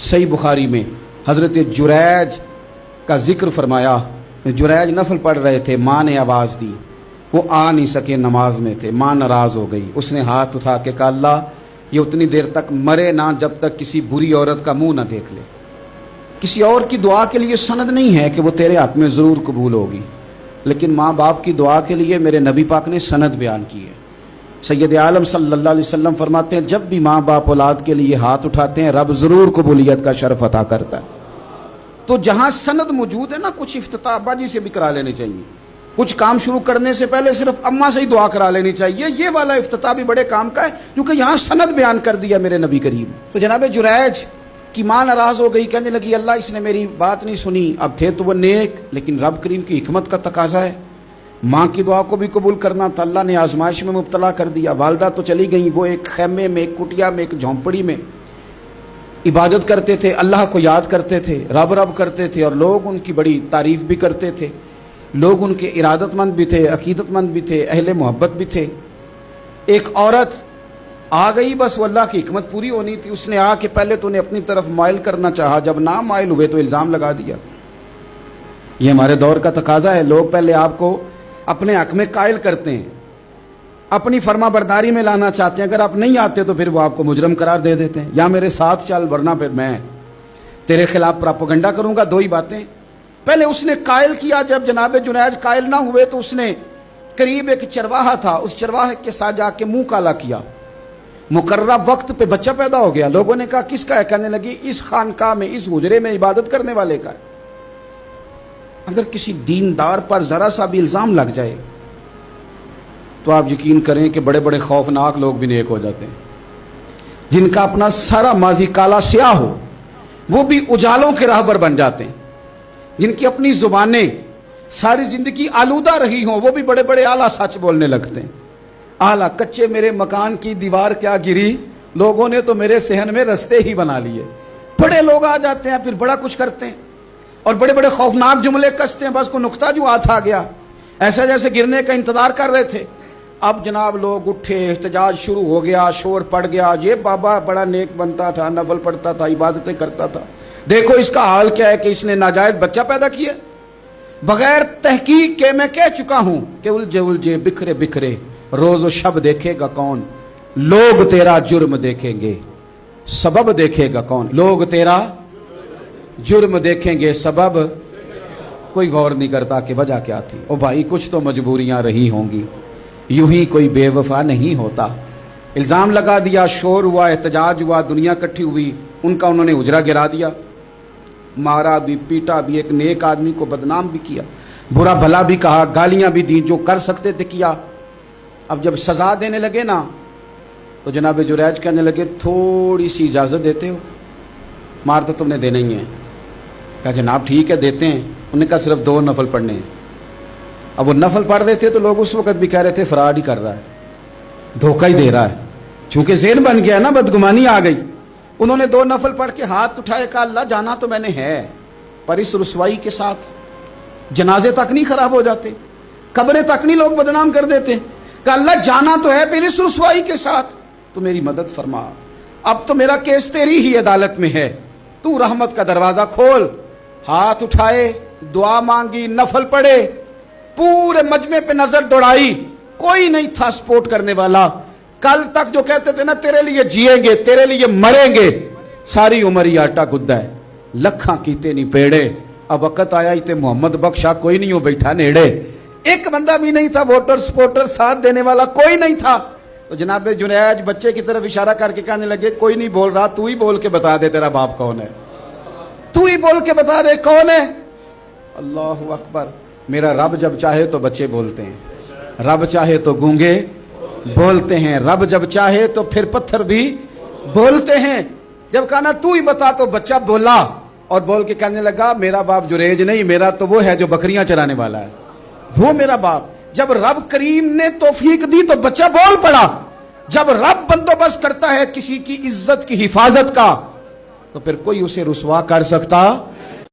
सही बुखारी में हज़रत जुरैज का जिक्र फरमाया। जुरैज नफल पढ़ रहे थे, माँ ने आवाज़ दी, वो आ नहीं सके, नमाज में थे, माँ नाराज़ हो गई। उसने हाथ उठा के कहा, अल्लाह ये उतनी देर तक मरे ना जब तक किसी बुरी औरत का मुंह ना देख ले। किसी और की दुआ के लिए सनद नहीं है कि वो तेरे हाथ में ज़रूर कबूल होगी, लेकिन माँ बाप की दुआ के लिए मेरे नबी पाक ने सनद बयान की है। सैयद आलम सल्लल्लाहु अलैहि वसल्लम फरमाते हैं, जब भी माँ बाप औलाद के लिए हाथ उठाते हैं रब ज़रूर कबूलियत का शर्फ अता करता है। तो जहाँ सनद मौजूद है ना, कुछ इफ्तिताह अब्बा जी से भी करा लेनी चाहिए। कुछ काम शुरू करने से पहले सिर्फ अम्मा से ही दुआ करा लेनी चाहिए। ये वाला इफ्तिताह भी बड़े काम का है, क्योंकि यहाँ सनद बयान कर दिया मेरे नबी करीम। तो जनाब जुरैज की माँ नाराज़ हो गई, कहने लगी, अल्लाह इसने मेरी बात नहीं सुनी। अब थे तो वो नेक, लेकिन रब करीम की हिकमत का तकाजा है, माँ की दुआ को भी कबूल करना था। अल्लाह ने आजमाइश में मुब्तला कर दिया। वालदा तो चली गई, वो एक खैमे में, एक कुटिया में, एक झोंपड़ी में इबादत करते थे, अल्लाह को याद करते थे, रब रब करते थे, और लोग उनकी बड़ी तारीफ़ भी करते थे। लोग उनके इरादतमंद भी थे, अकीदतमंद भी थे, अहले मोहब्बत भी थे। एक औरत आ गई, बस वो अल्लाह की हिकमत पूरी होनी थी। उसने आके पहले तो उन्हें अपनी तरफ माइल करना चाहा, जब ना माइल हुए तो इल्ज़ाम लगा दिया। ये हमारे दौर का तकाजा है, लोग पहले आपको अपने हक में कायल करते हैं, अपनी फर्मा बरदारी में लाना चाहते हैं। अगर आप नहीं आते तो फिर वो आपको मुजरम करार दे देते हैं, या मेरे साथ चल वरना फिर मैं तेरे खिलाफ प्रोपेगेंडा करूंगा। दो ही बातें। पहले उसने कायल किया, जब जनाब जुनैद कायल ना हुए तो उसने करीब एक चरवाहा था, उस चरवाहे के साथ जाके मुंह काला किया। मुकर्रर वक्त पे बच्चा पैदा हो गया। लोगों ने कहा किसका है? कहने लगी इस खानकाह में, इस हुजरे में इबादत करने वाले का है। अगर किसी दीनदार पर जरा सा भी इल्जाम लग जाए तो आप यकीन करें कि बड़े बड़े खौफनाक लोग भी नेक हो जाते हैं। जिनका अपना सारा माजी काला स्याह हो वो भी उजालों के राहबर बन जाते हैं। जिनकी अपनी जुबानें सारी जिंदगी आलूदा रही हों वो भी बड़े बड़े आला सच बोलने लगते हैं। आला कच्चे मेरे मकान की दीवार क्या गिरी, लोगों ने तो मेरे सहन में रस्ते ही बना लिए। बड़े लोग आ जाते हैं, फिर बड़ा कुछ करते हैं और बड़े बड़े खौफनाक जुमले कसते हैं। बस को नुक्ता जो हाथ आ गया, ऐसा जैसे गिरने का इंतजार कर रहे थे। अब जनाब लोग उठे, एहतजाज शुरू हो गया, शोर पड़ गया। ये बाबा बड़ा नेक बनता था, नफल पढ़ता था, इबादतें करता था, देखो इसका हाल क्या है कि इसने नाजायज बच्चा पैदा किया। बगैर तहकीक के मैं कह चुका हूं कि उलझे उलझे बिखरे बिखरे रोज शब देखेगा कौन, लोग तेरा जुर्म देखेंगे सबब देखेगा कौन। लोग तेरा जुर्म देखेंगे सबब, कोई गौर नहीं करता कि वजह क्या थी। ओ भाई कुछ तो मजबूरियां रही होंगी, यूं ही कोई बेवफा नहीं होता। इल्ज़ाम लगा दिया, शोर हुआ, एहतजाज हुआ, दुनिया इकट्ठी हुई, उनका उन्होंने उजरा गिरा दिया, मारा भी, पीटा भी, एक नेक आदमी को बदनाम भी किया, बुरा भला भी कहा, गालियां भी दी, जो कर सकते थे किया। अब जब सजा देने लगे ना तो जनाब जुरैज कहने लगे थोड़ी सी इजाज़त देते हो, मार तो तुमने देना ही है। कहा जनाब ठीक है देते हैं। उन्होंने कहा सिर्फ 2 नफल पढ़ने हैं। अब वो नफल पढ़ रहे थे तो लोग उस वक्त भी कह रहे थे फराड ही कर रहा है, धोखा ही दे रहा है। चूंकि ज़ेन बन गया ना, बदगुमानी आ गई। उन्होंने 2 नफल पढ़ के हाथ उठाए, कहा अल्लाह जाना तो मैंने है, पर इस रुसवाई के साथ जनाजे तक नहीं खराब हो जाते, कब्रें तक नहीं लोग बदनाम कर देते। कहा अल्लाह जाना तो है, फिर इस रुसवाई के साथ तो मेरी मदद फरमा। अब तो मेरा केस तेरी ही अदालत में है, तू रहमत का दरवाजा खोल। हाथ उठाए, दुआ मांगी, नफल पढ़े, पूरे मजमे पे नजर दौड़ाई, कोई नहीं था सपोर्ट करने वाला। कल तक जो कहते थे ना तेरे लिए जिएंगे, तेरे लिए मरेंगे, सारी उम्र ही आटा गुद्दा है, लखा कीते नहीं पेड़े। अब वक्त आया ही ते मोहम्मद बख्शा कोई नहीं हो बैठा नेड़े। एक बंदा भी नहीं था, वोटर सपोर्टर साथ देने वाला कोई नहीं था। तो जनाब जुनैज बच्चे की तरफ इशारा करके कहने लगे कोई नहीं बोल रहा, तू ही बोल के बता दे तेरा बाप कौन है, तू ही बोल के बता दे कौन है। अल्लाहु अकबर। मेरा रब जब चाहे तो बच्चे बोलते हैं, रब चाहे तो गूंगे बोलते हैं, रब जब चाहे तो फिर पत्थर भी बोलते हैं। जब कहा ना तू ही बता तो बच्चा बोला, और बोल के कहने लगा मेरा बाप जुरैज नहीं, मेरा तो वो है जो बकरियां चराने वाला है, वो मेरा बाप। जब रब करीम ने तौफीक दी तो बच्चा बोल पड़ा। जब रब बंदोबस्त करता है किसी की इज्जत की हिफाजत का तो फिर कोई उसे रुसवा कर सकता